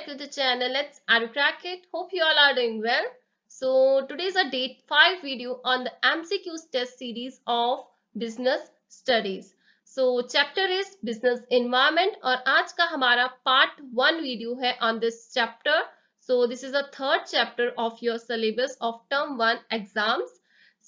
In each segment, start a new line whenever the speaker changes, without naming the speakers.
to the channel. Let's crack it. Hope you all are doing well. So today is a day 5 video on the MCQs test series of business studies. So chapter is business environment और आज का हमारा part 1 video है on this chapter. So this is the third chapter of your syllabus of term 1 exams.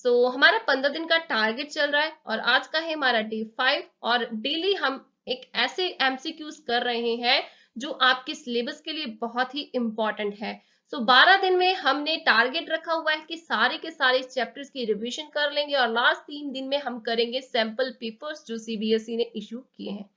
So हमारा 15 दिन का target चल रहा है और आज का है हमारा डे 5 और डेली हम एक ऐसे MCQs कर रहे हैं जो आपके सिलेबस के लिए बहुत ही इंपॉर्टेंट है। 12 दिन में हमने टारगेट रखा हुआ है कि सारे के सारे चैप्टर्स की रिवीजन कर लेंगे और लास्ट 3 दिन में हम करेंगे सैंपल पेपर्स जो सीबीएसई ने इशू किए हैं।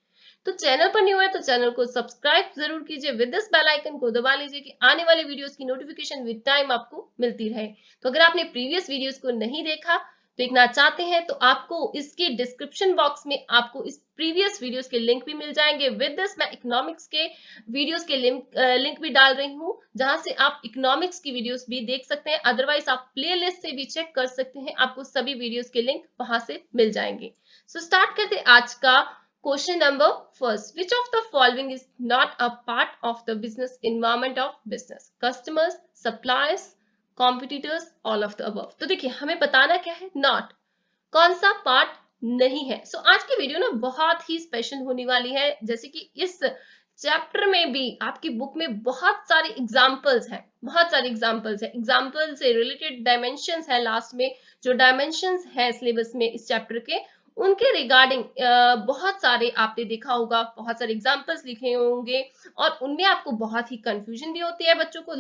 तो चैनल पर न्यू है तो चैनल को सब्सक्राइब जरूर कीजिए, विद दिस बेल आइकन को दबा लीजिए कि आने वाले वीडियोस की नोटिफिकेशन विद टाइम आपको मिलती रहे। तो अगर आपने प्रीवियस वीडियोस को नहीं देखा, देखना चाहते हैं तो आपको इसके डिस्क्रिप्शन बॉक्स में आपको इस प्रीवियस वीडियोस के लिंक भी मिल जाएंगे। विद दिस मैं इकोनॉमिक्स के वीडियोस के लिंक भी डाल रही हूँ जहां से आप इकोनॉमिक्स की वीडियोस भी देख सकते हैं, अदरवाइज आप प्लेलिस्ट से भी चेक कर सकते हैं, आपको सभी वीडियोस के लिंक वहां से मिल जाएंगे। सो स्टार्ट करते हैं आज का question number first. Which of the following is not a part of the business environment of business? Customers, suppliers, competitors, all of the above. तो देखिए हमें बताना क्या है, नॉट, कौन सा पार्ट नहीं है। आज की वीडियो ना बहुत ही स्पेशल होने वाली है, जैसे कि इस चैप्टर में भी आपकी बुक में बहुत सारे एग्जाम्पल्स हैं, एग्जाम्पल से रिलेटेड डायमेंशंस है, लास्ट में जो डायमेंशंस है सिलेबस में इस चैप्टर के उनके रिगार्डिंग बहुत सारे आपने देखा होगा, बहुत सारे एग्जाम्पल्स लिखे होंगे और उनमें आपको बहुत ही कंफ्यूजन भी होती है। बच्चों को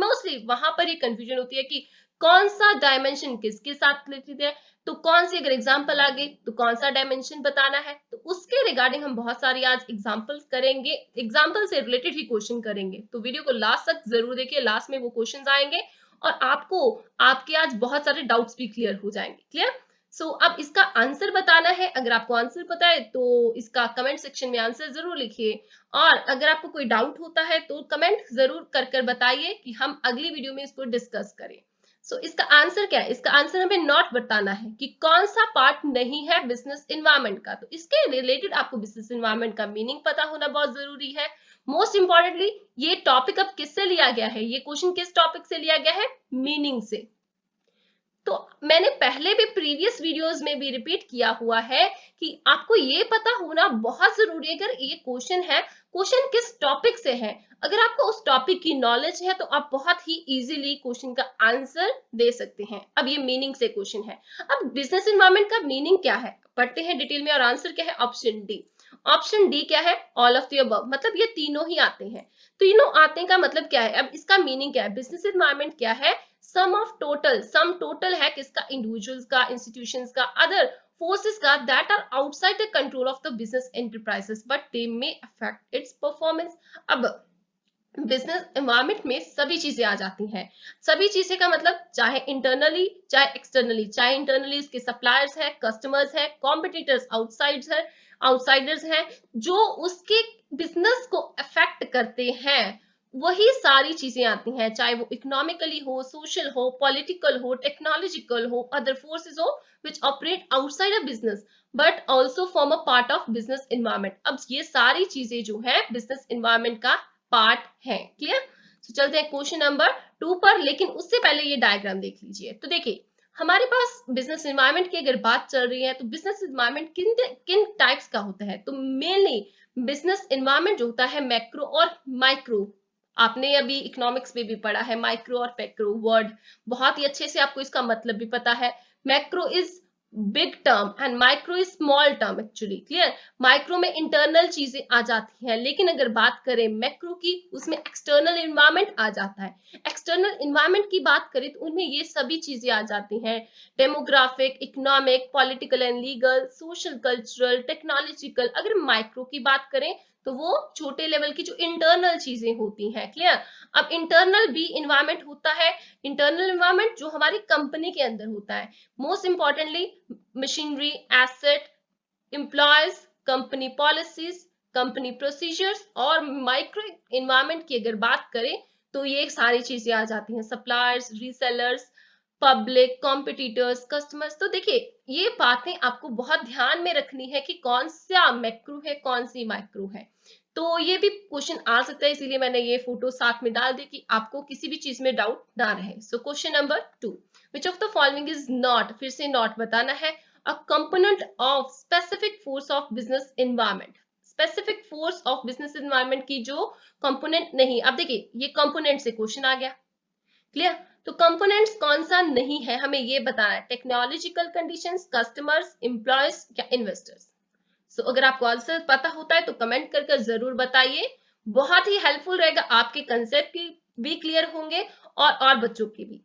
मोस्टली वहां पर ही कंफ्यूजन होती है कि कौन सा डायमेंशन किसके साथ रिलेटेड है, तो कौन सी अगर एग्जाम्पल आ गई तो कौन सा डायमेंशन बताना है। तो उसके रिगार्डिंग हम बहुत सारी आज एग्जाम्पल्स करेंगे, एग्जाम्पल से रिलेटेड ही क्वेश्चन करेंगे। तो वीडियो को लास्ट तक जरूर देखिए, लास्ट में वो क्वेश्चंस आएंगे और आपको आपके आज बहुत सारे डाउट्स भी क्लियर हो जाएंगे। क्लियर? अब इसका आंसर बताना है। अगर आपको आंसर पता है तो इसका कमेंट सेक्शन में आंसर जरूर लिखिए और अगर आपको कोई डाउट होता है तो कमेंट जरूर कर बताइए कि हम अगली वीडियो में इसको डिस्कस करें। इसका आंसर क्या है? इसका आंसर हमें नॉट बताना है कि कौन सा पार्ट नहीं है बिजनेस एनवायरनमेंट का। तो इसके रिलेटेड आपको बिजनेस एनवायरनमेंट का मीनिंग पता होना बहुत जरूरी है। मोस्ट इंपॉर्टेंटली ये टॉपिक अब किससे लिया गया है, ये क्वेश्चन किस टॉपिक से लिया गया है? मीनिंग से। तो मैंने पहले भी प्रीवियस वीडियोस में भी रिपीट किया हुआ है कि आपको ये पता होना बहुत जरूरी है, अगर ये क्वेश्चन है, क्वेश्चन किस टॉपिक से है। अगर आपको उस टॉपिक की नॉलेज है तो आप बहुत ही इजीली क्वेश्चन का आंसर दे सकते हैं। अब ये मीनिंग से क्वेश्चन है। अब बिजनेस एनवायरनमेंट का मीनिंग क्या है पढ़ते हैं डिटेल में और आंसर क्या है? Option D. ऑप्शन डी क्या है? All of the above. मतलब ये तीनों ही आते हैं। तीनों आते का मतलब क्या है? अब इसका मीनिंग क्या है? बिजनेस एनवायरनमेंट क्या है? सम ऑफ टोटल, सम टोटल है किसका? इंडिविजुअल्स का, इंस्टीट्यूशंस का, अदर forces का that are outside the control of the business enterprises but they may affect its performance। अब बिजनेस एनवायरनमेंट में सभी चीजें आ जाती हैं। सभी चीजें का मतलब चाहे इंटरनली चाहे एक्सटर्नली, चाहे इंटरनली उसके सप्लायर्स हैं, कस्टमर्स हैं, कॉम्पिटिटर्स आउटसाइडर्स हैं जो उसके बिजनेस को अफेक्ट करते हैं, वही सारी चीजें आती हैं। चाहे वो इकोनॉमिकली हो, सोशल हो, पॉलिटिकल हो, टेक्नोलॉजिकल हो, अदर फोर्सेस हो which operate outside a business but also form a part of business environment। अब ये सारी चीजें जो है बिजनेस एनवायरनमेंट का पार्ट है। क्लियर? चलते हैं क्वेश्चन नंबर 2 पर, लेकिन उससे पहले ये डायग्राम देख लीजिए। तो देखिए हमारे पास बिजनेस एनवायरनमेंट की अगर बात चल रही है तो बिजनेस एनवायरनमेंट किन किन टाइप्स का होता है? तो मेनली बिजनेस एनवायरनमेंट जो होता है मैक्रो और माइक्रो। आपने अभी इकोनॉमिक्स में भी पढ़ा है माइक्रो और पैक्रो वर्ड, बहुत ही अच्छे से आपको इसका मतलब भी पता है। Macro is big term and micro is small term actually. Clear? Micro में इंटरनल चीजें आ जाती हैं, लेकिन अगर बात करें मैक्रो की उसमें एक्सटर्नल एनवायरनमेंट आ जाता है। एक्सटर्नल एनवायरनमेंट की बात करें तो उनमें ये सभी चीजें आ जाती हैं, demographic, economic, political and legal, social, cultural, technological. अगर माइक्रो की बात करें तो वो छोटे लेवल की जो इंटरनल चीजें होती हैं। क्लियर? अब इंटरनल भी इन्वायरमेंट होता है, इंटरनल इन्वायरमेंट जो हमारी कंपनी के अंदर होता है। Most importantly machinery, asset, employees, company policies, company procedures. और माइक्रो इन्वायरमेंट की अगर बात करें तो ये सारी चीजें आ जाती हैं, suppliers, resellers, public, competitors, customers. तो देखिए ये बातें आपको बहुत ध्यान में रखनी है कि कौन सा मैक्रो है, कौन सी माइक्रो है। तो ये भी क्वेश्चन आ सकता है, इसीलिए मैंने ये फोटो साथ में डाल दी कि आपको किसी भी चीज में डाउट ना रहे। सो question number 2, which of the following is not, फिर से नॉट बताना है, a component of specific force of business environment. Specific force of business environment की जो कंपोनेंट नहीं, अब देखिए ये कंपोनेंट से क्वेश्चन आ गया, क्लियर। तो कंपोनेंट्स कौन सा नहीं है हमें ये बताना है, टेक्नोलॉजिकल कंडीशंस, कस्टमर्स, एम्प्लॉयज या इन्वेस्टर्स। अगर आपको आंसर पता होता है तो कमेंट कर जरूर बताइए, बहुत ही हेल्पफुल रहेगा, आपके कंसेप्ट भी क्लियर होंगे और बच्चों के भी।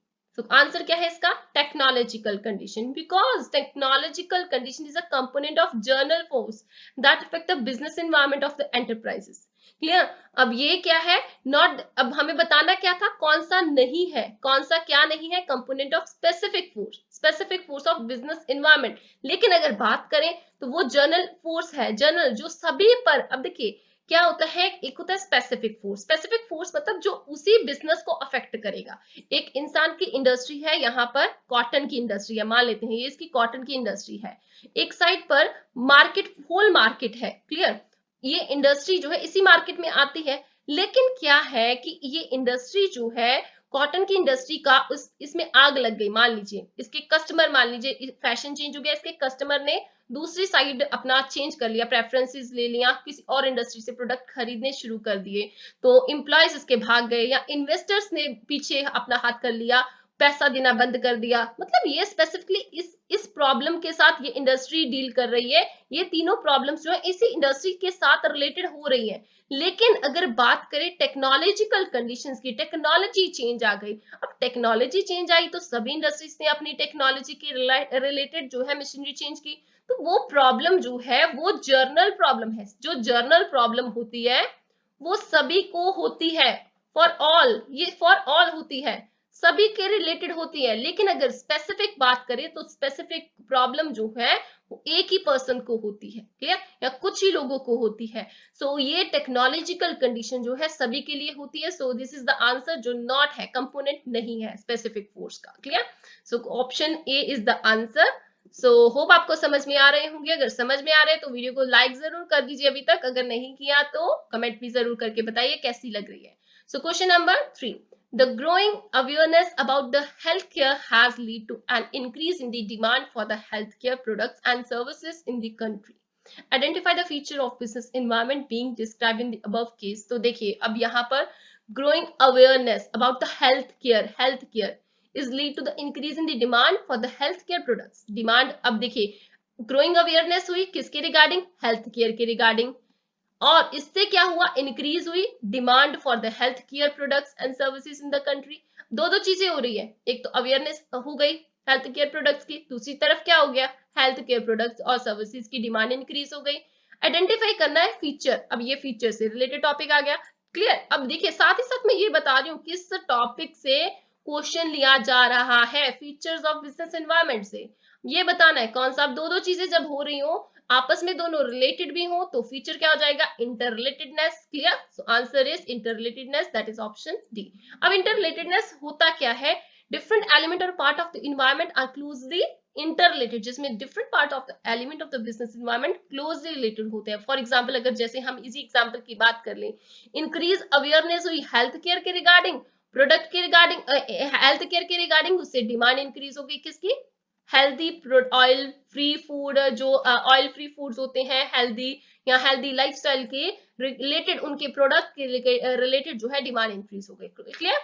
आंसर क्या है इसका, technological condition, because technological condition is a component of journal force that affect the business environment of the enterprises. Clear. अब ये क्या है, नॉट, अब हमें बताना क्या था, कौन सा नहीं है, कौन सा क्या नहीं है, component of specific force of business environment. लेकिन अगर बात करें तो वो जर्नल फोर्स है, जर्नल जो सभी पर, अब देखिए क्या होता है, एक होता है स्पेसिफिक फोर्स मतलब जो उसी बिजनेस को अफेक्ट करेगा। एक इंसान की इंडस्ट्री है, यहाँ पर कॉटन की इंडस्ट्री है, मान लेते हैं ये इसकी कॉटन की इंडस्ट्री है, एक साइड पर मार्केट, होल मार्केट है, क्लियर, ये इंडस्ट्री जो है इसी मार्केट में आती है। लेकिन क्या है कि ये इंडस्ट्री जो है कॉटन की इंडस्ट्री का इसमें आग लग गई, मान लीजिए इसके कस्टमर, मान लीजिए फैशन चेंज हो गया, इसके कस्टमर ने दूसरी साइड अपना चेंज कर लिया, प्रेफरेंसेस ले लिया, किसी और इंडस्ट्री से प्रोडक्ट खरीदने शुरू कर दिए, तो एम्प्लॉयज इसके भाग गए या इन्वेस्टर्स ने पीछे अपना हाथ कर लिया, पैसा देना बंद कर दिया। मतलब ये स्पेसिफिकली इस प्रॉब्लम के साथ ये इंडस्ट्री डील कर रही है, ये तीनों प्रॉब्लम्स जो है इसी इंडस्ट्री के साथ रिलेटेड हो रही है। लेकिन अगर बात करें टेक्नोलॉजिकल कंडीशंस की, टेक्नोलॉजी चेंज आ गई, अब टेक्नोलॉजी चेंज आई तो सभी इंडस्ट्रीज ने अपनी टेक्नोलॉजी के रिलेटेड जो है मशीनरी चेंज की, तो वो प्रॉब्लम जो है वो जर्नल प्रॉब्लम है। जो जर्नल प्रॉब्लम होती है वो सभी को होती है, फॉर ऑल, ये फॉर ऑल होती है, सभी के रिलेटेड होती है। लेकिन अगर स्पेसिफिक बात करें तो स्पेसिफिक प्रॉब्लम जो है वो एक ही पर्सन को होती है, क्लियर, या कुछ ही लोगों को होती है। ये टेक्नोलॉजिकल कंडीशन जो है सभी के लिए होती है। दिस इज द आंसर, जो नॉट है, कंपोनेंट नहीं है स्पेसिफिक फोर्स का, clear. Option A is the answer. Hope आपको समझ में आ रहे होंगे, अगर समझ में आ रहे हैं तो वीडियो को लाइक जरूर कर दीजिए अभी तक, अगर नहीं किया तो कमेंट भी जरूर करके बताइए कैसी लग रही है। Question number 3, the growing awareness about the healthcare has led to an increase in the demand for the healthcare products and services in the country. Identify the feature of business environment being described in the above case. तो देखिए अब यहाँ पर growing awareness about the healthcare is lead to the increase in the demand for the healthcare products. Demand, अब देखिए growing awareness हुई किसके regarding, healthcare के रिगार्डिंग, और इससे क्या हुआ, इंक्रीज हुई demand for the health care products and services in the country. दो चीजें हो रही है, एक तो अवेयरनेस हो गई हेल्थ केयर प्रोडक्ट्स की, दूसरी तरफ क्या हो गया, हेल्थ केयर प्रोडक्ट्स और सर्विसेज की डिमांड इंक्रीज हो गई। आइडेंटिफाई करना है फीचर, अब ये फीचर से रिलेटेड टॉपिक आ गया, क्लियर। अब देखिए साथ ही साथ मैं ये बता रही हूँ किस टॉपिक से क्वेश्चन लिया जा रहा है, फीचर्स ऑफ बिजनेस एनवायरनमेंट से, ये बताना है कौन सा। अब दो चीजें जब हो रही हो, आपस में दोनों रिलेटेड भी हो, तो फीचर क्या हो जाएगा, interrelatedness, clear. Answer is interrelatedness, that is option D. अब इंटररिलेटेडनेस होता क्या है, डिफरेंट एलिमेंट और part of the environment are closely interrelated, जिसमें different part of the element of the business environment closely related होते हैं। फॉर एग्जांपल अगर जैसे हम इसी एग्जांपल की बात कर लें, इंक्रीज अवेयरनेस हुई हेल्थ केयर के रिगार्डिंग, प्रोडक्ट के रिगार्डिंग, हेल्थ केयर के रिगार्डिंग, उससे डिमांड इंक्रीज हो गई किसकी, हेल्दी ऑयल फ्री फूड, जो ऑयल फ्री फूड्स होते हैं हेल्दी या हेल्दी लाइफस्टाइल के रिलेटेड, उनके प्रोडक्ट के रिलेटेड जो है डिमांड इंक्रीज हो गई, क्लियर।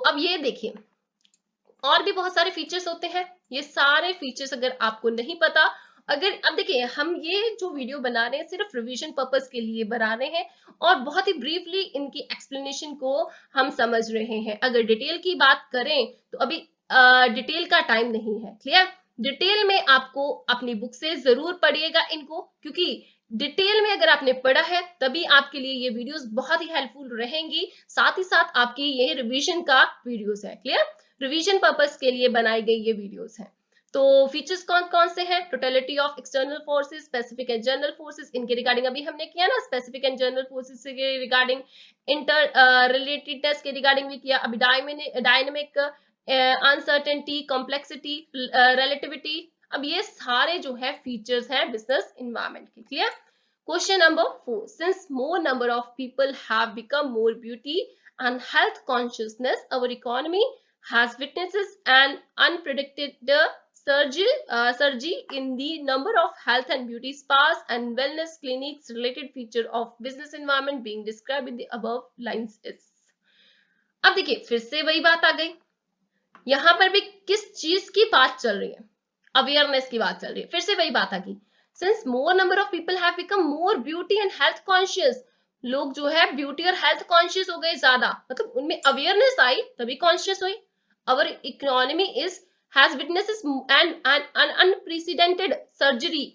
अब ये देखिए और भी बहुत सारे फीचर्स होते हैं, ये सारे फीचर्स अगर आपको नहीं पता, अगर अब देखिए हम ये जो वीडियो बना रहे हैं सिर्फ रिवीजन पर्पस के लिए बना रहे हैं और बहुत ही ब्रीफली इनकी एक्सप्लेनेशन को हम समझ रहे हैं। अगर डिटेल की बात करें तो अभी डिटेल का टाइम नहीं है, क्लियर। डिटेल में आपको अपनी बुक से जरूर पढ़िएगा इनको, क्योंकि डिटेल में अगर आपने पढ़ा है तभी आपके लिए ये वीडियोस बहुत ही हेल्पफुल रहेंगी, साथ ही साथ आपकी ये रिवीजन का वीडियोस है, क्लियर, रिवीजन पर्पस के लिए बनाई गई ये वीडियोस हैं। तो फीचर्स कौन कौन से हैं, totality of external forces, specific and general forces, इनके रिगार्डिंग अभी हमने किया ना, स्पेसिफिक एंड जनरल फोर्सेस के रिगार्डिंग, इंटर रिलेटेडनेस के रिगार्डिंग भी किया, अभी डायनेमिक, अनसर्टेनिटी, कॉम्प्लेक्सिटी, रिलेटिविटी, अब ये सारे जो है फीचर्स हैं बिजनेस एनवायरनमेंट के, clear. Question number 4. Since more number of people have become more beauty and health consciousness, our economy has witnesses an unpredicted surge in the number of health and beauty spas and wellness clinics. Related feature of business environment being described in the above lines is. अब देखिए फिर से वही बात आ गई, यहां पर भी किस चीज की बात चल रही है, अवेयरनेस की बात चल रही है, फिर से वही बात आ गई। Since more number of people have become more beauty and health conscious, लोग जो है ब्यूटी और हेल्थ कॉन्शियस हो गए ज्यादा, मतलब उनमें अवेयरनेस आई तभी कॉन्शियस हुई। Our economy is has witnesses and unprecedented surgery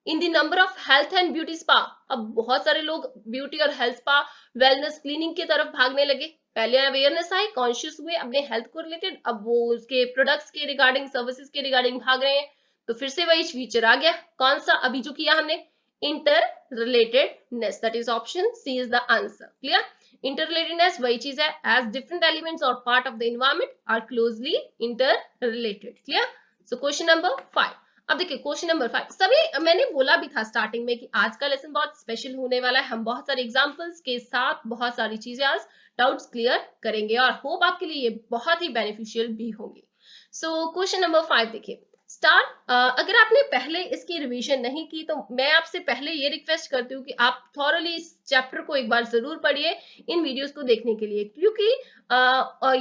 in the number of health and beauty spa. अब बहुत सारे लोग ब्यूटी और हेल्थ स्पा वेलनेस क्लीनिंग की तरफ भागने लगे। पहले अवेयरनेस आई, कॉन्शियस हुए अपने हेल्थ को रिलेटेड, अब वो उसके प्रोडक्ट्स के रिगार्डिंग, सर्विसेज के रिगार्डिंग भाग रहे हैं। तो फिर से वही फीचर आ गया, कौन सा अभी जो किया हमने, interrelatedness, that is option C is the answer. Clear, interrelatedness वही चीज है, एज डिफरेंट एलिमेंट्स और part of the environment are closely interrelated. Clear, so question number 5। अब देखिए क्वेश्चन नंबर 5, सभी मैंने बोला भी था स्टार्टिंग में कि आज का लेसन बहुत स्पेशल होने वाला है, हम बहुत सारे एग्जांपल्स के साथ बहुत सारी चीजें आज डाउट्स क्लियर करेंगे और होप आपके लिए ये बहुत ही बेनिफिशियल भी होंगी। सो क्वेश्चन नंबर 5 देखिए, स्टार अगर आपने पहले इसकी रिवीजन नहीं की तो मैं आपसे पहले ये रिक्वेस्ट करती हूँ कि आप थॉरली इस चैप्टर को एक बार जरूर पढ़िए इन वीडियोस को देखने के लिए, क्योंकि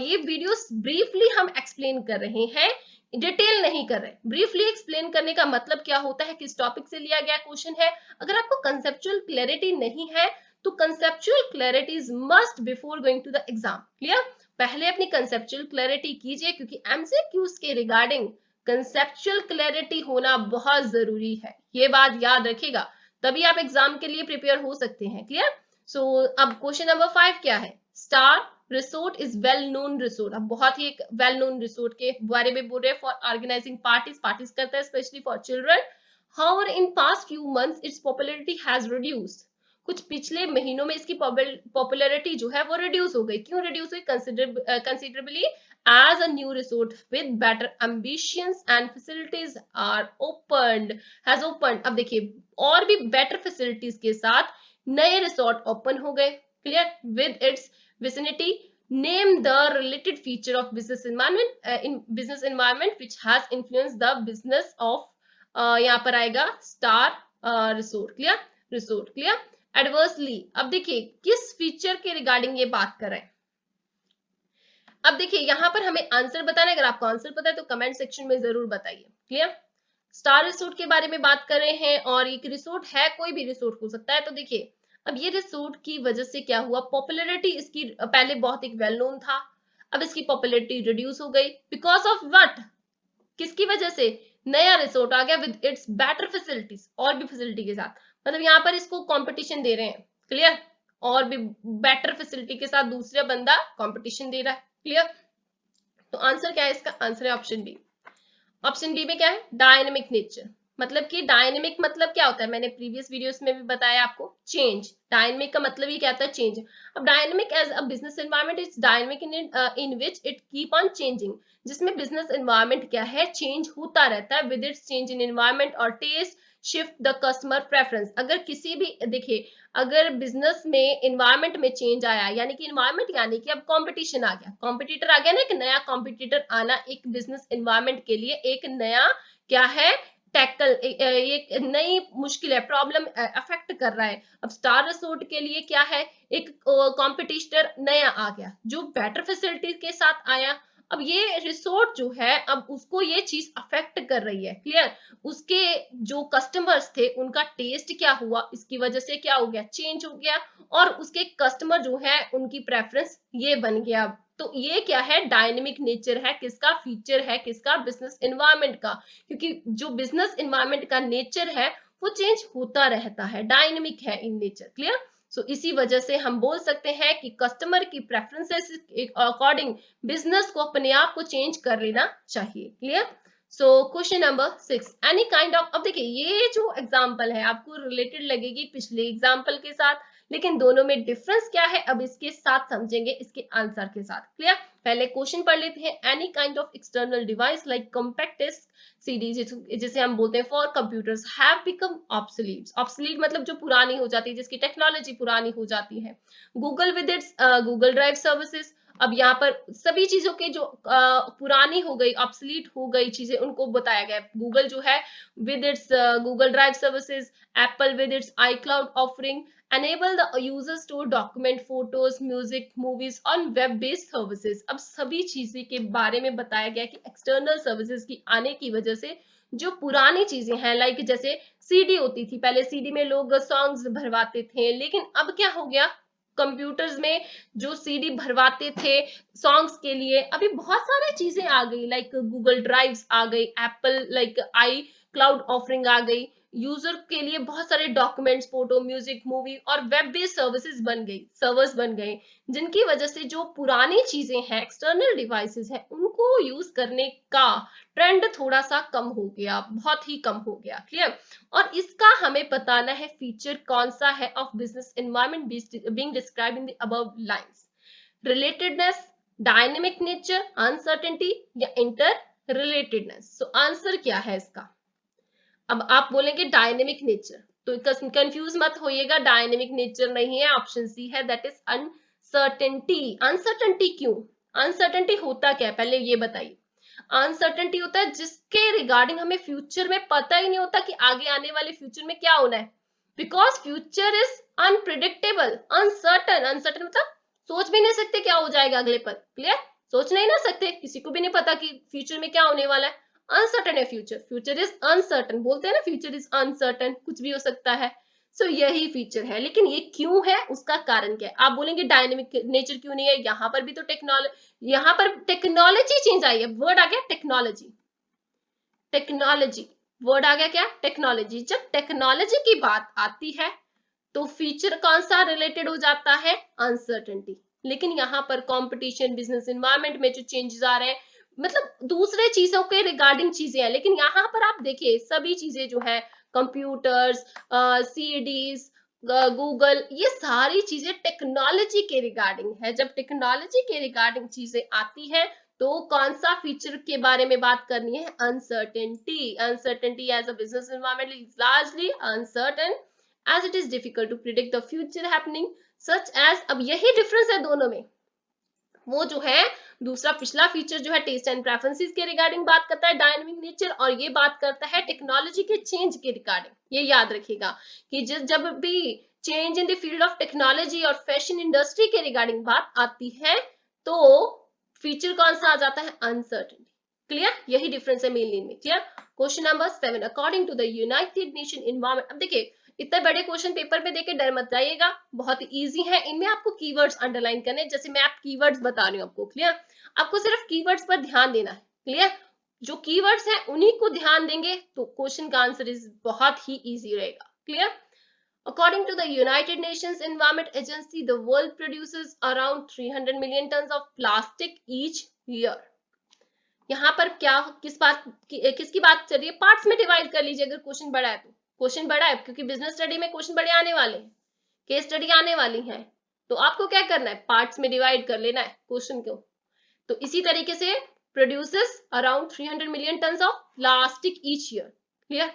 ये वीडियोस ब्रीफली हम एक्सप्लेन कर रहे हैं, डिटेल नहीं कर रहे। ब्रीफली एक्सप्लेन करने का मतलब क्या होता है, किस टॉपिक से लिया गया क्वेश्चन है। अगर आपको कंसेप्चुअल क्लैरिटी नहीं है तो conceptual clarity is must before going to the exam. Clear, पहले अपनी कंसेप्चुअल क्लैरिटी कीजिए, क्योंकि एमसीक्यूज के रिगार्डिंग कंसेप्चुअल क्लैरिटी होना बहुत जरूरी है, ये बात याद रखिएगा, तभी आप एग्जाम के लिए प्रिपेयर हो सकते हैं। क्लियर, सो अब क्वेश्चन नंबर 5 क्या है, star resort is well known resort. अब बहुत ही एक वेल नोन रिसोर्ट के बारे में बोल रहे हैं, फॉर ऑर्गेनाइजिंग पार्टीज करता है, specially for children. However in past few months it's popularity has reduced, कुछ पिछले महीनों में इसकी पॉपुलैरिटी जो है वो रिड्यूस हो गई। क्यों रिड्यूस हुई, considerably as a new resort with better ambitions and facilities are opened has opened। अब देखिए और भी बेटर फैसिलिटीज के साथ नए रिसोर्ट ओपन हो गए। Clear, with its vicinity, name the related feature of business environment which has influenced the business of यहाँ पर आएगा star resort. Clear, resort. Clear, adversely, अब देखिए किस फीचर के रिगार्डिंग ये बात कर रहे हैं। अब देखिए यहाँ पर हमें आंसर बताना है, अगर आपको आंसर पता है तो कमेंट सेक्शन में जरूर बताइए। क्लियर, स्टार रिसोर्ट के बारे में बात कर रहे हैं और एक रिसोर्ट है, कोई भी रिसोर्ट हो सकता है। तो देखिए अब ये रिसोर्ट की वजह से क्या हुआ, पॉपुलैरिटी इसकी पहले बहुत एक वेल नोन था, अब इसकी पॉपुलैरिटी रिड्यूस हो गई। बिकॉज ऑफ व्हाट, किसकी वजह से, नया रिसोर्ट आ गया विद इट्स बेटर फैसिलिटीज, और भी फैसिलिटी के साथ, मतलब यहाँ पर इसको कंपटीशन दे रहे हैं। क्लियर, और भी बेटर फैसिलिटी के साथ दूसरा बंदा कंपटीशन दे रहा है। क्लियर, तो आंसर क्या है इसका, आंसर है ऑप्शन बी। ऑप्शन बी में क्या है, डायनेमिक नेचर, मतलब कि डायनेमिक मतलब क्या होता है, मैंने प्रीवियस वीडियोस में भी बताया आपको, चेंज। डायनेमिक का मतलब ही क्या होता है, चेंज। अब dynamic as a business environment is dynamic in which it keep on changing, जिसमें बिजनेस एनवायरनमेंट क्या है, चेंज होता रहता है with its change in environment और taste shift the customer preference. अगर किसी भी, देखिए अगर बिजनेस में एनवायरनमेंट में चेंज आया, यानी कि एनवायरनमेंट यानी कि अब कंपटीशन आ गया, कॉम्पिटिटर आ गया ना, एक नया कॉम्पिटिटर आना एक बिजनेस एनवायरनमेंट के लिए एक नया क्या है, टैकल, एक नई मुश्किल है, प्रॉब्लम अफेक्ट कर रहा है। अब स्टार रिसोर्ट के लिए क्या है, एक कॉम्पिटिटर नया आ गया जो बेटर फैसिलिटी के साथ आया। अब ये रिसोर्ट जो है अब उसको ये चीज अफेक्ट कर रही है। क्लियर, उसके जो कस्टमर्स थे उनका टेस्ट क्या हुआ, इसकी वजह से क्या हो गया, चेंज हो गया, और उसके कस्टमर जो है उनकी प्रेफरेंस ये बन गया। तो ये क्या है, डायनेमिक नेचर है, किसका फीचर है, किसका, बिजनेस एनवायरनमेंट का, क्योंकि जो बिजनेस एनवायरनमेंट का नेचर है वो चेंज होता रहता है, डायनेमिक है इन नेचर। क्लियर, सो इसी वजह से हम बोल सकते हैं कि कस्टमर की प्रेफरेंसेस अकॉर्डिंग बिजनेस को अपने आप को चेंज कर लेना चाहिए। Clear, so question number 6, any kind of, अब देखिए ये जो एग्जांपल है आपको रिलेटेड लगेगी पिछले एग्जांपल के साथ, लेकिन दोनों में डिफरेंस क्या है अब इसके साथ समझेंगे, इसके आंसर के साथ। क्लियर? पहले क्वेश्चन पढ़ लेते हैं। Any kind of external device like compact disc CD, जिसे हम बोलते हैं for computers, have become obsolete. Obsolete मतलब जो पुरानी हो जाती है, जिसकी टेक्नोलॉजी पुरानी हो जाती है। Google with its Google drive services, अब यहाँ पर सभी चीजों के जो पुरानी हो गई, ऑब्सोलीट हो गई चीजें, उनको बताया गया। गूगल जो है with its Google Drive services, Apple with its iCloud offering enable the users to document photos, music, movies on web-based services। अब सभी चीजें के बारे में बताया गया कि एक्सटर्नल सर्विसेज की आने की वजह से जो पुरानी चीजें हैं, लाइक जैसे सीडी होती थी, पहले सीडी में लोग सॉन्ग्स भरवाते थे, लेकिन अब क्या हो गया, कंप्यूटर्स में जो सीडी भरवाते थे सॉन्ग्स के लिए, अभी बहुत सारी चीजें आ गई, लाइक गूगल ड्राइव्स आ गई, Apple like iCloud offering आ गई, यूजर के लिए बहुत सारे डॉक्यूमेंट्स, फोटो, म्यूजिक, मूवी और वेब बेस्ड सर्विसेज बन गई, सर्वर्स बन गए, जिनकी वजह से जो पुरानी चीजें हैं, एक्सटर्नल डिवाइसेस हैं, उनको यूज करने का ट्रेंड थोड़ा सा कम हो गया, बहुत ही कम हो गया। क्लियर? और इसका हमें बताना है फीचर कौन सा है of business environment being described in the above lines. Relatedness, dynamic nature, uncertainty या इंटर रिलेटेडनेस। सो आंसर क्या है इसका? अब आप बोलेंगे डायनेमिक नेचर, तो कंफ्यूज मत होइएगा, डायनेमिक नेचर नहीं है, ऑप्शन सी है, दैट इज अनसर्टेनिटी। अनसर्टेनिटी क्यों? अनसर्टेनिटी होता क्या है पहले ये बताइए। अनसर्टेनिटी होता है जिसके रिगार्डिंग हमें फ्यूचर में पता ही नहीं होता कि आगे आने वाले फ्यूचर में क्या होना है, because future is unpredictable. Uncertain, uncertain मतलब सोच भी नहीं सकते क्या हो जाएगा अगले पल। क्लियर? सोच नहीं ना सकते, किसी को भी नहीं पता कि फ्यूचर में क्या होने वाला है। अनसर्टन है फ्यूचर, फ्यूचर इज अनसर्टन, बोलते हैं ना फ्यूचर इज अनसर्टन, कुछ भी हो सकता है। सो यही फीचर है, लेकिन ये क्यों है, उसका कारण क्या है? आप बोलेंगे डायनेमिक नेचर क्यों नहीं है, यहाँ पर भी तो टेक्नोलॉजी, यहाँ पर टेक्नोलॉजी चेंज आई है, वर्ड आ गया टेक्नोलॉजी। टेक्नोलॉजी वर्ड आ गया क्या? टेक्नोलॉजी। जब टेक्नोलॉजी की बात आती है तो फीचर कौन सा रिलेटेड हो जाता है? अनसर्टेनिटी। लेकिन यहाँ पर कंपटीशन, बिजनेस एनवायरनमेंट में जो चेंजेस आ रहे हैं, मतलब दूसरे चीजों के रिगार्डिंग चीजें हैं, लेकिन यहाँ पर आप देखिए सभी चीजें जो है, कंप्यूटर्स, सीडीज, गूगल, ये सारी चीजें टेक्नोलॉजी के रिगार्डिंग है। जब टेक्नोलॉजी के रिगार्डिंग चीजें आती है तो कौन सा फीचर के बारे में बात करनी है? Uncertainty. Uncertainty as a business environment is largely uncertain as it is difficult to predict the future happening such as। अब यही डिफरेंस है दोनों में। वो जो है दूसरा पिछला फीचर जो है टेस्ट एंड प्रेफरेंसेस के रिगार्डिंग बात करता है डायनामिक नेचर, और ये बात करता है टेक्नोलॉजी के चेंज के रिगार्डिंग। ये याद रखिएगा कि जब भी change in the field of technology और फैशन इंडस्ट्री के रिगार्डिंग बात आती है तो फीचर कौन सा आ जाता है? अनसर्टेनिटी। क्लियर? यही डिफरेंस है मेनली इनमें। Clear? Question number 7, according to the United Nation Environment. अब देखिए इतने बड़े क्वेश्चन पेपर में देके डर मत जाइएगा, बहुत इजी है। इनमें आपको कीवर्ड्स अंडरलाइन करने, जैसे मैं आप कीवर्ड्स बता रही हूँ आपको। क्लियर? आपको सिर्फ कीवर्ड्स पर ध्यान देना है। क्लियर? जो कीवर्ड्स हैं उन्हीं को ध्यान देंगे तो क्वेश्चन का आंसर इज बहुत ही इजी रहेगा। Clear? According to the United Nations Environment Agency, the world produces around 300 million tons of plastic each year। यहाँ पर क्या किसकी बात चल रही है? पार्ट्स में डिवाइड कर लीजिए अगर क्वेश्चन बड़ा है तो। क्वेश्चन बड़ा है क्योंकि बिजनेस स्टडी में क्वेश्चन बड़े आने वाले हैं, केस स्टडी आने वाली है, तो आपको क्या करना है? पार्ट्स में डिवाइड कर लेना है क्वेश्चन को। तो इसी तरीके से produces around 300 million ton of plastic each year. Clear?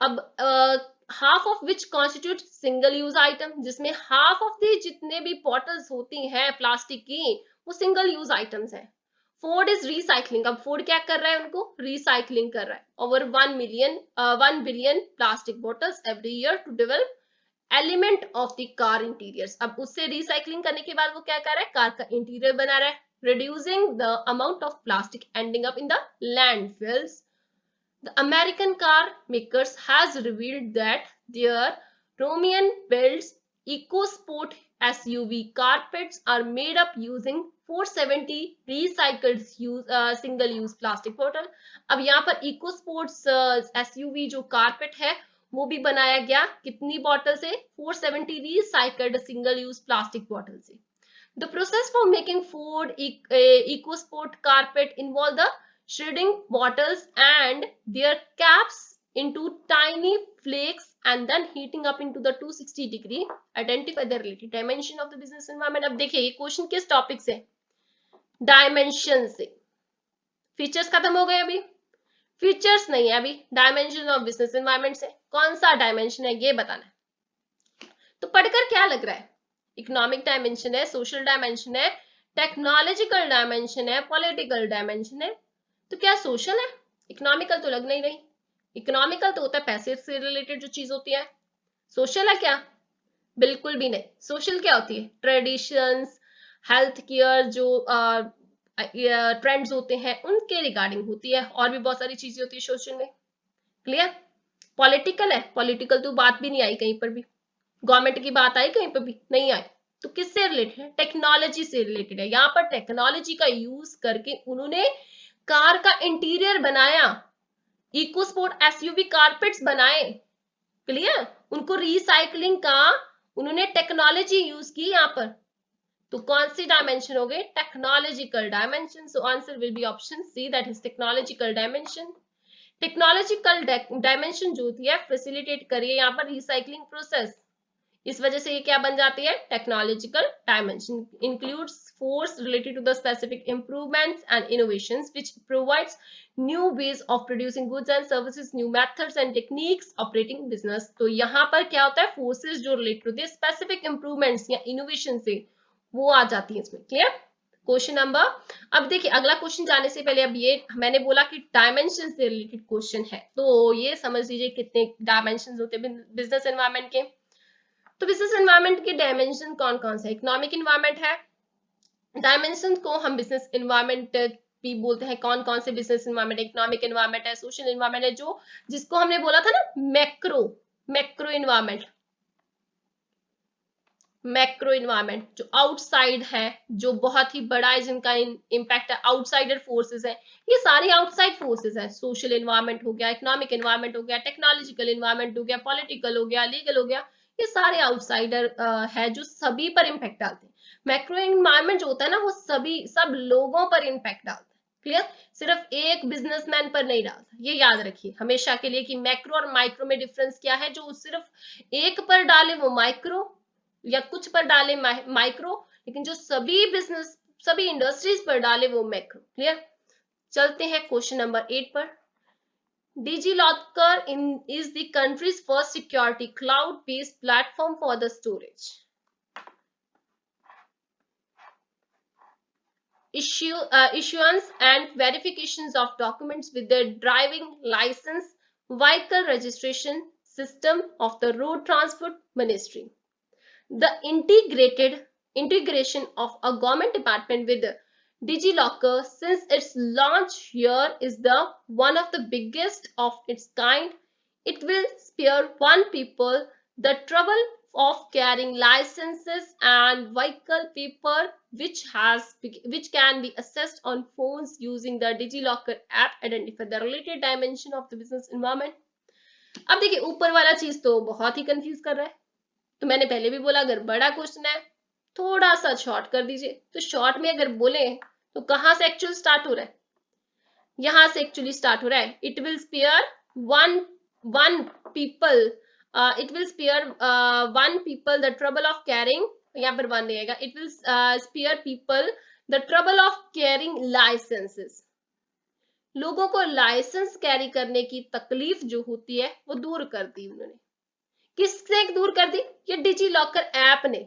अब half of which constitute single use item, जिसमें हाफ ऑफ दी जितने भी बॉटल्स होती हैं प्लास्टिक की वो सिंगल यूज आइटम्स हैं। फोर्ड इज रिसाइकलिंग, अब फोर्ड क्या कर रहा है? उनको रिसाइकलिंग कर रहा है। Over 1 billion plastic bottles every year to develop element of the car interiors. अब उससे रिसाइकलिंग करने के बाद वो क्या कर रहा है? कार का इंटीरियर बना रहा है, reducing the amount of plastic ending up in the landfills। The American car makers has revealed that their Romian built EcoSport SUV carpets are made up using 470 recycled single-use plastic bottle। अब यहाँ पर EcoSports SUV जो carpet है वो भी बनाया गया कितनी बॉटल से? 470 recycled single-use plastic bottle से। The process for making Ford EcoSport carpet involve the shredding bottles and their caps into tiny flakes and then heating up into the 260 degree. Identify the related dimension of the business environment. अब देखिए ये question किस topic से, dimension से। Features खत्म हो गए, अभी फीचर्स नहीं है, अभी डायमेंशन ऑफ बिजनेस एनवायरनमेंट से कौन सा डायमेंशन है ये बताना है। तो पढ़कर क्या लग रहा है, इकोनॉमिक डायमेंशन है, सोशल डायमेंशन है, टेक्नोलॉजिकल डायमेंशन है, पॉलिटिकल डायमेंशन है। तो क्या सोशल है, इकोनॉमिकल तो लग नहीं रही। इकोनॉमिकल तो होता है पैसे से रिलेटेड जो चीज होती है। सोशल है क्या, बिल्कुल भी नहीं। सोशल क्या होती है, ट्रेडिशंस, हेल्थ केयर, जो ट्रेंड्स होते हैं उनके रिगार्डिंग होती है, और भी बहुत सारी चीजें होती है सोशल में। क्लियर। पॉलिटिकल है, पॉलिटिकल तो बात भी नहीं आई कहीं पर भी, गवर्नमेंट की बात आई कहीं पर भी नहीं आई। तो किससे रिलेटेड है, टेक्नोलॉजी से रिलेटेड है। यहाँ पर टेक्नोलॉजी का यूज करके उन्होंने कार का इंटीरियर बनाया, इको स्पोर्ट एसयूवी कारपेट्स बनाए। क्लियर। उनको रिसाइकलिंग का उन्होंने टेक्नोलॉजी यूज की यहाँ पर। तो कौन सी डायमेंशन हो गई, technological dimension. So answer will be option C, that is technological dimension. Technological dimension जो होती है फैसिलिटेट करिए यहाँ पर रिसाइकलिंग प्रोसेस, इस वजह से ये क्या बन जाती है, technological dimension. Includes forces related to the specific improvements and innovations which provides new ways of producing goods and services, new methods and techniques operating business. तो यहाँ पर क्या होता है, फोर्सेस जो related to the specific improvements या innovation से वो आ जाती है इसमें। क्लियर। क्वेश्चन नंबर, अब देखिए अगला क्वेश्चन जाने से पहले, अब ये मैंने बोला कि डायमेंशन से रिलेटेड क्वेश्चन है, तो ये समझ लीजिए कितने डायमेंशन होते हैं बिजनेस एनवायरनमेंट के। तो बिजनेस एनवायरनमेंट के डायमेंशन कौन कौन सा, इकोनॉमिक एनवायरनमेंट है, डायमेंशन को हम बिजनेस एनवायरनमेंट भी बोलते हैं। कौन कौन से बिजनेस एनवायरनमेंट, इकोनॉमिक एनवायरनमेंट है, सोशल एनवायरनमेंट है, जो जिसको हमने बोला था ना macro, macro environment, macro environment जो आउटसाइड है, जो बहुत ही बड़ा है, जिनका इम्पैक्ट है, आउटसाइडर फोर्सेस है, ये सारे आउटसाइड फोर्सेस हैं। सोशल एनवायरमेंट हो गया, इकोनॉमिक एनवायरमेंट हो गया, टेक्नोलॉजिकल एनवायरमेंट हो गया, पॉलिटिकल हो गया, लीगल हो गया, ये सारे आउटसाइडर है जो सभी पर इम्पैक्ट डालते हैं। मैक्रो इन्वायरमेंट जो होता है ना, वो सब लोगों पर इम्पैक्ट डालता है। क्लियर। सिर्फ एक बिजनेसमैन पर नहीं डालता, ये याद रखिए हमेशा के लिए कि मैक्रो और माइक्रो में डिफरेंस क्या है। जो सिर्फ एक पर डाले वो माइक्रो, या कुछ पर डाले माइक्रो, लेकिन जो सभी बिजनेस, सभी इंडस्ट्रीज पर डाले वो मैक्रो। क्लियर। चलते हैं क्वेश्चन नंबर 8 पर। DigiLocker is the country's first security cloud-based platform for the storage, issuance and verifications of documents with their driving license, vehicle registration system of the Road Transport Ministry. The integration of a government department with DigiLocker since its launch here is the one of the biggest of its kind. It will spare one people the trouble of carrying licenses and vehicle paper, which can be assessed on phones using the DigiLocker app. Identify the related dimension of the business environment. अब देखिए ऊपर वाला चीज तो बहुत ही confuse कर रहा है, तो मैंने पहले भी बोला अगर बड़ा क्वेश्चन है थोड़ा सा शॉर्ट कर दीजिए। तो शॉर्ट में अगर बोले तो कहां से एक्चुअल स्टार्ट हो रहा है, यहां से एक्चुअली स्टार्ट हो रहा है। It will spare one people, it will spare one people the trouble of carrying, यहाँ पर वन रहेगा। It will spare people the trouble of carrying licences, लोगों को लाइसेंस कैरी करने की तकलीफ जो होती है वो दूर कर दी उन्होंने। किसने दूर कर दी, ये डिजिलॉकर ऐप ने,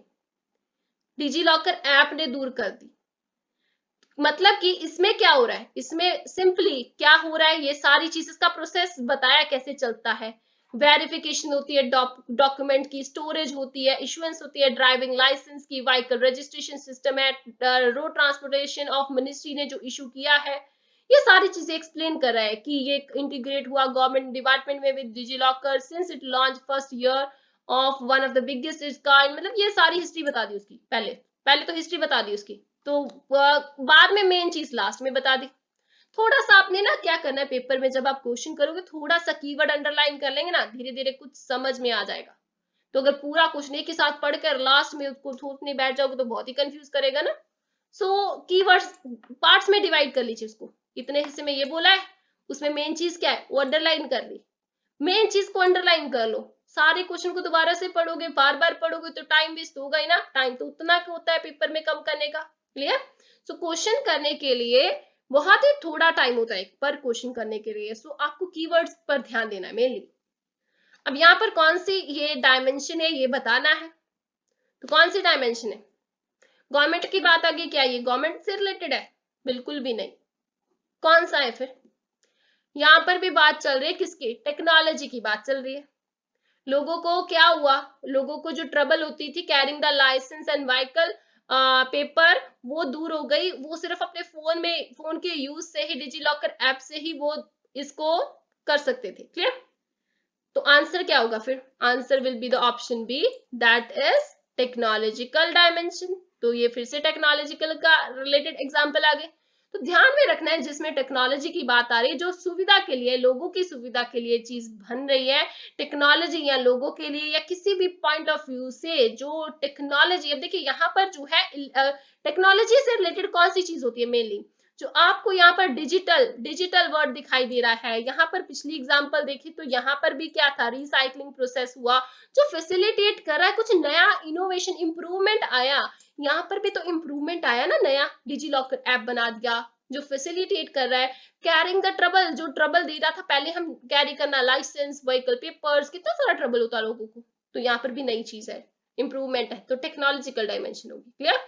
डिजिलॉकर ऐप ने दूर कर दी। मतलब कि इसमें क्या हो रहा है, इसमें सिंपली क्या हो रहा है, ये सारी चीज इसका प्रोसेस बताया कैसे चलता है। वेरिफिकेशन होती है डॉक्यूमेंट की, स्टोरेज होती है, इशुएंस होती है ड्राइविंग लाइसेंस की, व्हीकल रजिस्ट्रेशन सिस्टम है, रोड ट्रांसपोर्टेशन ऑफ मिनिस्ट्री ने जो इशू किया है, ये सारी चीजें एक्सप्लेन कर रहा है कि ये इंटीग्रेट हुआ गवर्नमेंट डिपार्टमेंट में with DigiLocker since it launch first year of one of the biggest it's kind. मतलब ये सारी हिस्ट्री बता दी उसकी, पहले पहले तो हिस्ट्री बता दी उसकी, तो बाद में मेन चीज लास्ट में बता दी। थोड़ा सा आपने ना क्या करना है, पेपर में जब आप क्वेश्चन करोगे थोड़ा सा कीवर्ड अंडरलाइन कर लेंगे ना, धीरे धीरे कुछ समझ में आ जाएगा। तो अगर पूरा क्वेश्चन एक ही साथ पढ़कर लास्ट में उसको सोचने बैठ जाओगे तो बहुत ही कंफ्यूज करेगा ना। सो कीवर्ड्स पार्ट्स में डिवाइड कर लीजिए उसको, इतने हिस्से में ये बोला है, उसमें मेन चीज क्या है वो अंडरलाइन कर ली, मेन चीज को अंडरलाइन कर लो। सारे क्वेश्चन को दोबारा से पढ़ोगे, बार बार पढ़ोगे तो टाइम वेस्ट होगा ही ना। टाइम तो उतना का होता है पेपर में कम करने का। क्लियर? सो क्वेश्चन करने के लिए बहुत ही थोड़ा टाइम होता है पर क्वेश्चन करने के लिए। सो आपको कीवर्ड्स पर ध्यान देना है मेनली। अब यहाँ पर कौन सी ये डायमेंशन है ये बताना है। तो कौन सी डायमेंशन है? गवर्नमेंट की बात आ गई, क्या ये गवर्नमेंट से रिलेटेड है? बिल्कुल भी नहीं। कौन सा है फिर? यहाँ पर भी बात चल रही है किसकी? टेक्नोलॉजी की बात चल रही है। लोगों को क्या हुआ? लोगों को जो ट्रबल होती थी carrying the licence and vehicle paper, वो दूर हो गई। वो सिर्फ अपने फोन में, फोन के यूज से ही, डिजी लॉकर ऐप से ही वो इसको कर सकते थे। क्लियर? तो आंसर क्या होगा फिर? Answer will be the option B, that is technological dimension. तो ये फिर से टेक्नोलॉजिकल का रिलेटेड एग्जांपल आ गए। तो ध्यान में रखना है जिसमें टेक्नोलॉजी की बात आ रही है, जो सुविधा के लिए, लोगों की सुविधा के लिए चीज बन रही है, टेक्नोलॉजी या लोगों के लिए या किसी भी पॉइंट ऑफ व्यू से जो टेक्नोलॉजी। अब देखिए यहाँ पर जो है टेक्नोलॉजी से रिलेटेड कौन सी चीज होती है मेनली? जो आपको यहाँ पर डिजिटल डिजिटल वर्ड दिखाई दे रहा है। यहाँ पर पिछली एग्जांपल देखी तो यहाँ पर भी क्या था? रिसाइकलिंग प्रोसेस हुआ जो फैसिलिटेट कर रहा है, कुछ नया इनोवेशन, इंप्रूवमेंट आया। यहाँ पर भी तो इंप्रूवमेंट आया ना, नया डिजी लॉकर ऐप बना दिया जो फैसिलिटेट कर रहा है। कैरिंग द ट्रबल, जो ट्रबल दे रहा था पहले हम कैरी करना, लाइसेंस, व्हीकल पेपर्स, कितना सारा ट्रबल होता लोगों को, तो यहाँ पर भी नई चीज है, इंप्रूवमेंट है, तो टेक्नोलॉजिकल डायमेंशन होगी। Clear?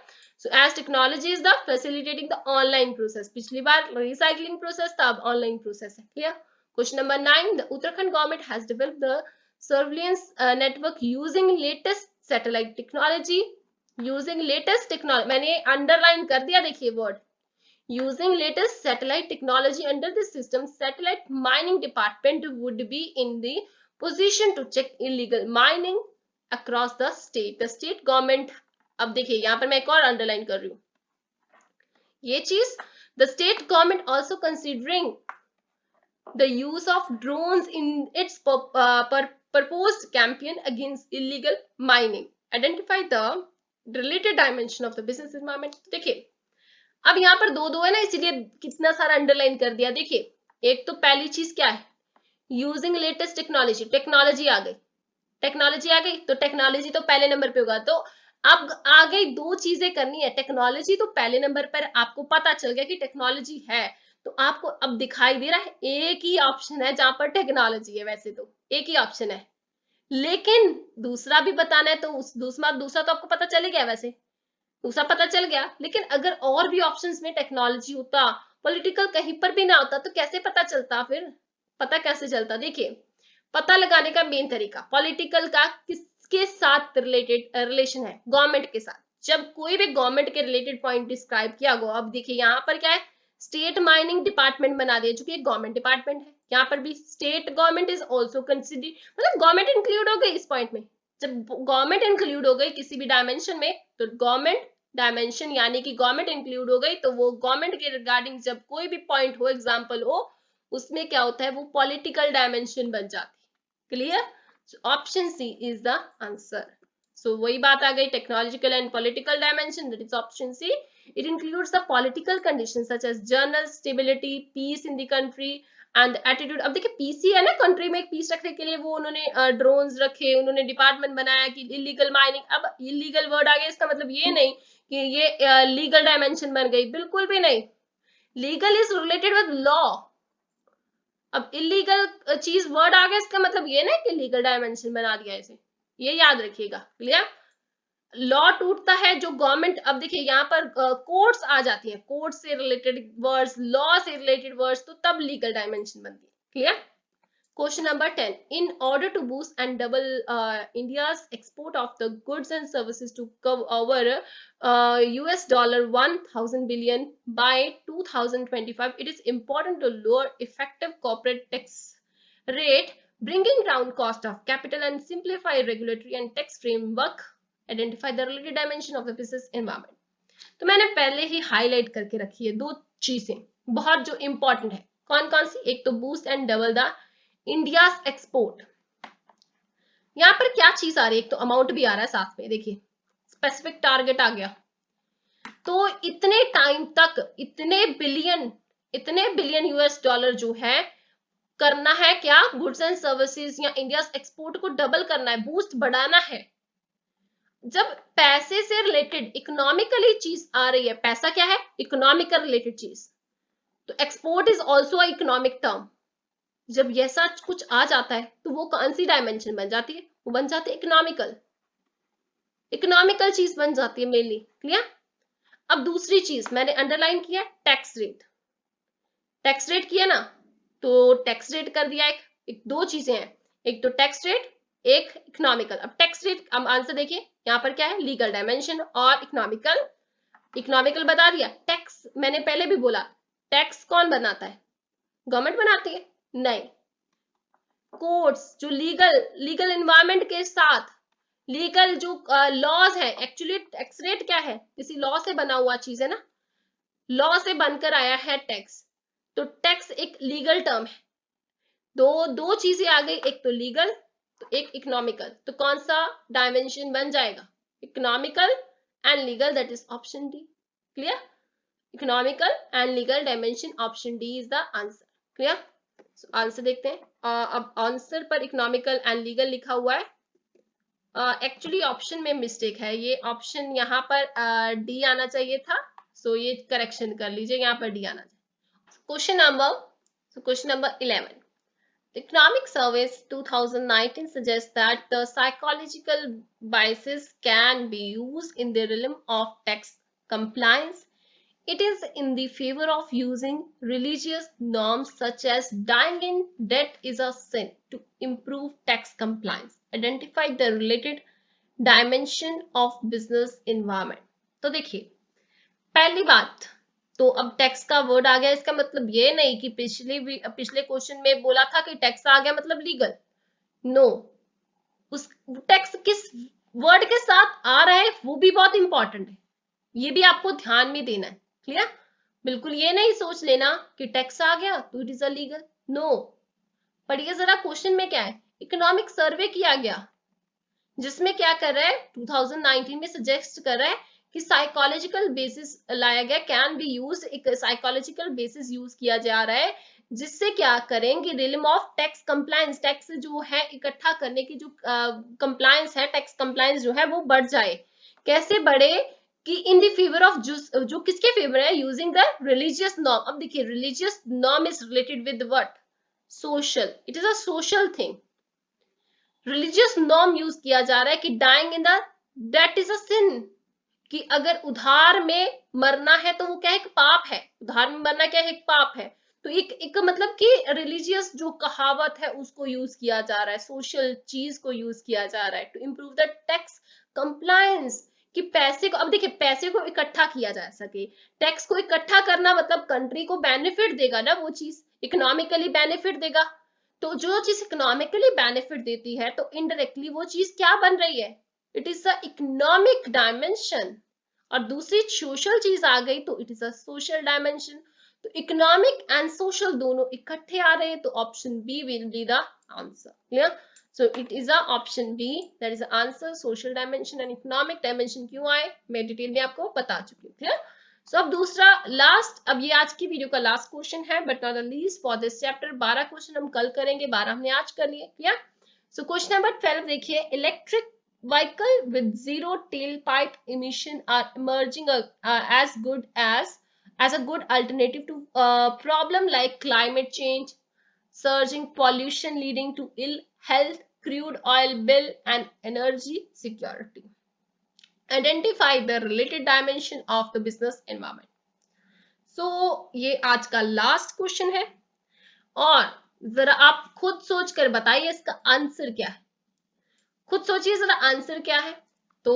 So as technology is the facilitating the online process. पिछली बार recycling process था, अब online process है। Clear? Question number 9. The Uttarakhand government has developed the surveillance network using latest satellite technology. Using latest technology, मैंने underline कर दिया, देखिए word. Using latest satellite technology under this system, satellite mining department would be in the position to check illegal mining across the state. The state government, अब देखिए यहाँ पर मैं एक और अंडरलाइन कर रही हूँ ये चीज। The state government also considering the use of drones in its proposed campaign against illegal mining. Identify the related dimension of the business environment. देखिए अब यहाँ पर दो दो है ना, इसीलिए कितना सारा अंडरलाइन कर दिया। देखिए एक तो पहली चीज क्या है? यूजिंग लेटेस्ट टेक्नोलॉजी, टेक्नोलॉजी आ गई, टेक्नोलॉजी आ गई तो टेक्नोलॉजी तो पहले नंबर पे होगा। तो अब आ गई दो चीजें करनी है। टेक्नोलॉजी तो पहले नंबर पर, आपको पता चल गया कि टेक्नोलॉजी है, तो आपको अब दिखाई दे रहा है एक ही ऑप्शन है जहां पर टेक्नोलॉजी है। वैसे तो एक ही ऑप्शन है, लेकिन दूसरा भी बताना है तो उस दूसरा तो आपको पता चल गया, वैसे दूसरा पता चल गया। लेकिन अगर और भी ऑप्शंस में टेक्नोलॉजी होता, पॉलिटिकल कहीं पर भी ना होता, तो कैसे पता चलता फिर? पता कैसे चलता? देखिए पता लगाने का मेन तरीका, पॉलिटिकल का किसके साथ रिलेटेड रिलेशन है? गवर्नमेंट के साथ। जब कोई भी गवर्नमेंट के रिलेटेड पॉइंट डिस्क्राइब किया गया, अब देखिए यहाँ पर क्या है? स्टेट माइनिंग डिपार्टमेंट बना दिया जो कि एक गवर्नमेंट डिपार्टमेंट है। यहाँ पर भी state government is also consider, मतलब गवर्नमेंट इंक्लूड हो गई इस पॉइंट में। जब गवर्नमेंट इंक्लूड हो गई किसी भी डायमेंशन में, तो गवर्नमेंट डायमेंशन यानी कि गवर्नमेंट इंक्लूड हो गई, तो वो गवर्नमेंट के रिगार्डिंग जब कोई भी पॉइंट हो, एग्जाम्पल हो, उसमें क्या होता है? वो पॉलिटिकल डायमेंशन बन जाती है। Clear? Option C is the answer. So वही बात आ गई, technological and political dimension, that is option C. It includes the political condition such as general stability, peace in the country and attitude. अब देखिए PC है ना, country में एक पीस रखने के लिए वो उन्होंने ड्रोन्स रखे, उन्होंने डिपार्टमेंट बनाया कि इलीगल माइनिंग। अब इलीगल वर्ड आ गया, इसका मतलब ये नहीं कि ये लीगल डायमेंशन बन गई, बिल्कुल भी नहीं। Legal is related with law. अब इलीगल चीज वर्ड आ गया, इसका मतलब ये नहीं कि लीगल डायमेंशन बना दिया इसे, ये याद रखिएगा। क्लियर? लॉ टूटता है जो गवर्नमेंट, अब देखिए यहाँ पर कोर्ट्स आ जाती है, कोर्ट से रिलेटेड वर्ड्स, लॉ से रिलेटेड वर्ड्स, तो तब लीगल डायमेंशन बनती है। Clear? Question number 10. In order to boost and double India's export of the goods and services to cover US dollar 1,000 billion by 2025, it is important to lower effective corporate tax rate, bringing down cost of capital and simplify regulatory and tax framework. Identify the related dimension of the business environment. तो मैंने पहले ही highlight करके रखी है दो चीजें बहुत जो इंपॉर्टेंट है। कौन कौन सी? एक तो boost and double the India's export. यहाँ पर क्या चीज आ रही है? एक तो अमाउंट भी आ रहा है साथ में, देखिए स्पेसिफिक टारगेट आ गया। तो इतने टाइम तक इतने बिलियन US डॉलर जो है करना है क्या, गुड्स एंड सर्विसेज या इंडिया एक्सपोर्ट को डबल करना है, बूस्ट बढ़ाना है। जब पैसे से रिलेटेड इकोनॉमिकली चीज आ रही है, पैसा क्या है, इकोनॉमिकल रिलेटेड चीज, तो export is also economic term. जब ऐसा कुछ आ जाता है तो वो कौन सी डायमेंशन बन जाती है, वो बन जाती है इकोनॉमिकल, इकोनॉमिकल चीज बन जाती है मेनली। क्लियर। अब दूसरी चीज मैंने अंडरलाइन किया, टैक्स रेट। टैक्स रेट किया ना, तो टैक्स रेट कर दिया, एक दो चीजें हैं, एक तो टैक्स रेट, एक इकोनॉमिकल। अब टैक्स रेट, अब आंसर देखिए यहाँ पर क्या है, लीगल डायमेंशन और इकोनॉमिकल। इकोनॉमिकल बता दिया। टैक्स मैंने पहले भी बोला, टैक्स कौन बनाता है, गवर्नमेंट बनाती है, नहीं, कोर्ट्स जो लीगल एनवायरमेंट के साथ लीगल जो लॉज है, एक्चुअली टैक्स रेट क्या है, किसी लॉ से बना हुआ चीज है ना, लॉ से बनकर आया है टैक्स, तो टैक्स एक लीगल टर्म है। दो दो चीजें आ गई, एक तो लीगल तो एक इकोनॉमिकल, तो कौन सा डायमेंशन बन जाएगा, economical and legal, that is option D. Clear, economical and legal dimension, option D is the answer. Clear. Answer देखते हैं। अब आंसर पर इकोनॉमिकल एंड लीगल लिखा हुआ है, एक्चुअली ऑप्शन में मिस्टेक है, ये ऑप्शन यहाँ पर डी आना चाहिए था, सो ये करेक्शन कर लीजिए, यहाँ पर डी आना चाहिए। Question number 11, the Economic Survey 2019 suggests that the psychological biases can be used in the realm of tax compliance. It is in the favor of using religious norms such as dying in debt is a sin to improve tax compliance. Identify the related dimension of business environment. तो देखिए, पहली बात तो अब tax का word आ गया, इसका मतलब ये नहीं कि पिछले क्वेश्चन में बोला था कि टैक्स आ गया मतलब लीगल, नो, उस टैक्स किस वर्ड के साथ आ रहा है वो भी बहुत इंपॉर्टेंट है, ये भी आपको ध्यान में देना है। क्लियर, बिल्कुल ये नहीं सोच लेना कि टैक्स आ गया तो it is a legal, no. पढ़िए जरा क्वेश्चन में क्या है, इकोनॉमिक सर्वे किया गया जिसमें क्या कर रहा है, 2019 में सजेस्ट कर रहा है कि साइकोलॉजिकल बेसिस लाया गया, कैन बी यूज, एक साइकोलॉजिकल बेसिस यूज किया जा रहा है, जिससे क्या करेंगे, realm of tax compliance, tax जो है इकट्ठा करने की जो कंप्लायंस है, टैक्स कंप्लायंस जो है वो बढ़ जाए। कैसे बढ़े, कि इन दी फेवर ऑफ जो किसके फेवर है, यूजिंग द रिलीजियस नॉर्म। अब देखिए religious norm is related with what, social, it is a social thing, religious norm use किया जा रहा है कि dying in the debt is a sin, कि अगर उधार में मरना है तो वो क्या है, एक पाप है, उधार में मरना क्या है, एक पाप है। तो एक मतलब कि रिलीजियस जो कहावत है उसको यूज किया जा रहा है, सोशल चीज को यूज किया जा रहा है to improve the tax compliance, कि पैसे को, अब देखिए पैसे को इकट्ठा किया जा सके, टैक्स को इकट्ठा करना मतलब कंट्री को बेनिफिट देगा ना, वो चीज इकोनॉमिकली बेनिफिट देगा, तो जो चीज इकोनॉमिकली बेनिफिट देती है तो इनडायरेक्टली वो चीज क्या बन रही है, it is a economic dimension. और दूसरी सोशल चीज आ गई तो it is a social dimension, तो इकोनॉमिक एंड सोशल दोनों इकट्ठे आ रहे हैं, तो option B will be the answer. Clear, so it is a option B, that is answer. Social dimension and economic dimension क्यों आए मैं डिटेल में आपको बता चुकी हूँ। क्लियर, सो अब दूसरा लास्ट, अब ये आज की वीडियो का लास्ट क्वेश्चन है but not the least for this chapter. 12 question हम कल करेंगे, 12 हमने आज कर लिए। क्लियर, सो क्वेश्चन नंबर 12 देखिए, electric vehicle with zero tailpipe emission are emerging as a good alternative to problem like climate change, surging pollution leading to ill health, crude oil bill and energy security. Identify the related dimension of the business environment. So ये आज का last question है और जरा आप खुद सोच कर बताइए इसका आंसर क्या है, खुद सोचिए जरा आंसर क्या है। तो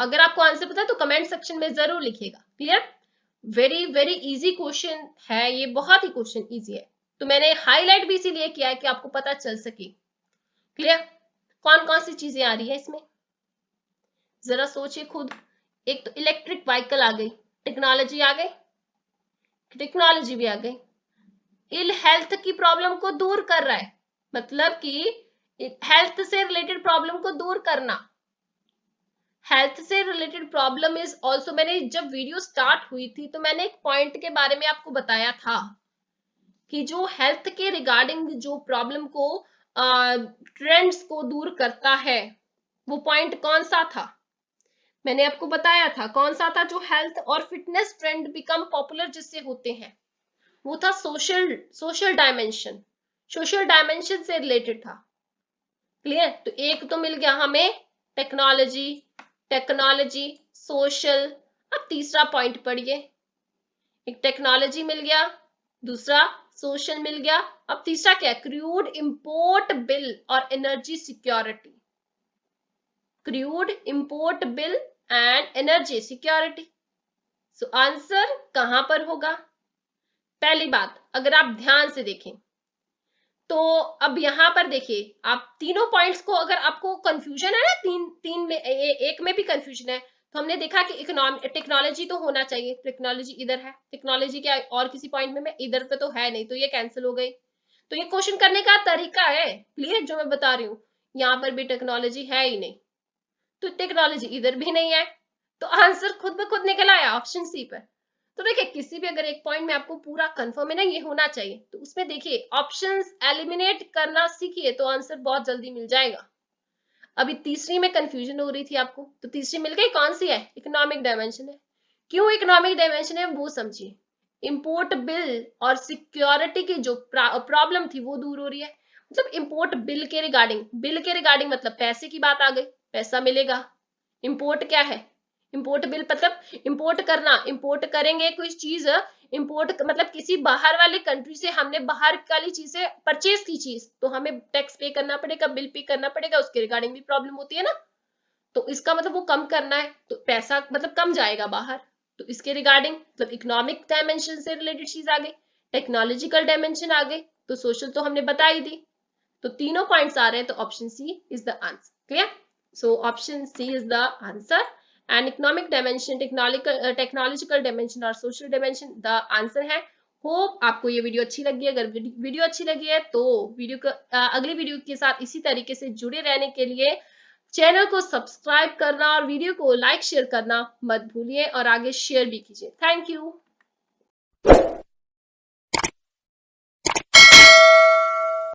अगर आपको आंसर पता है तो कमेंट सेक्शन में जरूर लिखिएगा। Clear, very very easy question है ये, बहुत ही क्वेश्चन इजी है, तो मैंने हाईलाइट भी इसीलिए किया है कि आपको पता चल सके। क्लियर, कौन कौन सी चीजें आ रही है इसमें, जरा सोचिए खुद। एक तो इलेक्ट्रिक व्हीकल आ गई, टेक्नोलॉजी आ गई, टेक्नोलॉजी भी आ गई, इल हेल्थ की प्रॉब्लम को दूर कर रहा है, मतलब कि हेल्थ से रिलेटेड प्रॉब्लम को दूर करना, हेल्थ से रिलेटेड प्रॉब्लम इज ऑल्सो, मैंने जब वीडियो स्टार्ट हुई थी तो मैंने एक पॉइंट के बारे में आपको बताया था कि जो हेल्थ के रिगार्डिंग जो प्रॉब्लम को ट्रेंड्स को दूर करता है, वो पॉइंट कौन सा था? मैंने आपको बताया था कौन सा था, जो हेल्थ और फिटनेस ट्रेंड बिकम पॉपुलर जिससे होते हैं, वो था सोशल डायमेंशन, सोशल डायमेंशन से रिलेटेड था। क्लियर? तो एक तो मिल गया हमें टेक्नोलॉजी, टेक्नोलॉजी, सोशल। अब तीसरा पॉइंट पढ़िए, एक टेक्नोलॉजी मिल गया, दूसरा सोशल मिल गया, अब तीसरा क्या है? क्रूड इंपोर्ट बिल और energy security, crude import bill and energy security. So answer कहां पर होगा? पहली बात अगर आप ध्यान से देखें तो अब यहां पर देखिए, आप तीनों पॉइंट्स को, अगर आपको कंफ्यूजन है ना, तीन तीन में एक में भी कंफ्यूजन है, तो हमने देखा कि टेक्नोलॉजी तो होना चाहिए, टेक्नोलॉजी इधर है, टेक्नोलॉजी क्या और किसी पॉइंट में इधर पे तो है नहीं, तो ये कैंसिल हो गई। तो ये क्वेश्चन करने का तरीका है, क्लियर जो मैं बता रही हूँ, यहाँ पर भी टेक्नोलॉजी है ही नहीं, तो टेक्नोलॉजी इधर भी नहीं है, तो आंसर खुद ब खुद निकल आया ऑप्शन सी पर। तो देखिए किसी भी अगर एक पॉइंट में आपको पूरा कंफर्म है ना ये होना चाहिए, तो उसमें देखिए ऑप्शंस एलिमिनेट करना सीखिए तो आंसर बहुत जल्दी मिल जाएगा। अभी तीसरी में कंफ्यूजन हो रही थी आपको, तो तीसरी मिल गई, कौन सी है? इकोनॉमिक डायमेंशन है। क्यों इकोनॉमिक डायमेंशन है वो समझिए, इंपोर्ट बिल और सिक्योरिटी की जो प्रॉब्लम थी वो दूर हो रही है। मतलब इंपोर्ट बिल के रिगार्डिंग, बिल के रिगार्डिंग मतलब पैसे की बात आ गई, पैसा मिलेगा। इंपोर्ट क्या है? इंपोर्ट बिल मतलब इंपोर्ट करना, इंपोर्ट करेंगे कोई चीज, इंपोर्ट मतलब किसी बाहर वाले कंट्री से हमने बाहर वाली चीजें परचेज की चीज, तो हमें टैक्स पे करना पड़ेगा, बिल पे करना पड़ेगा, उसके रिगार्डिंग भी प्रॉब्लम होती है ना, तो इसका मतलब वो कम करना है, तो पैसा मतलब कम जाएगा बाहर, तो इसके रिगार्डिंग मतलब इकोनॉमिक डायमेंशन से रिलेटेड चीज आ गई, टेक्नोलॉजिकल डायमेंशन आ गई, तो सोशल तो हमने बता ही दी। तो तीनों पॉइंट्स आ रहे हैं, तो option C is the answer. Clear? So option C is the answer, and economic dimension, technological dimension और सोशल डायमेंशन द आंसर है। होप आपको ये वीडियो अच्छी लगी है। अगर वीडियो अच्छी लगी है तो वीडियो को अगली वीडियो के साथ इसी तरीके से जुड़े रहने के लिए चैनल को सब्सक्राइब करना और वीडियो को लाइक शेयर करना मत भूलिए, और आगे शेयर भी कीजिए। Thank you.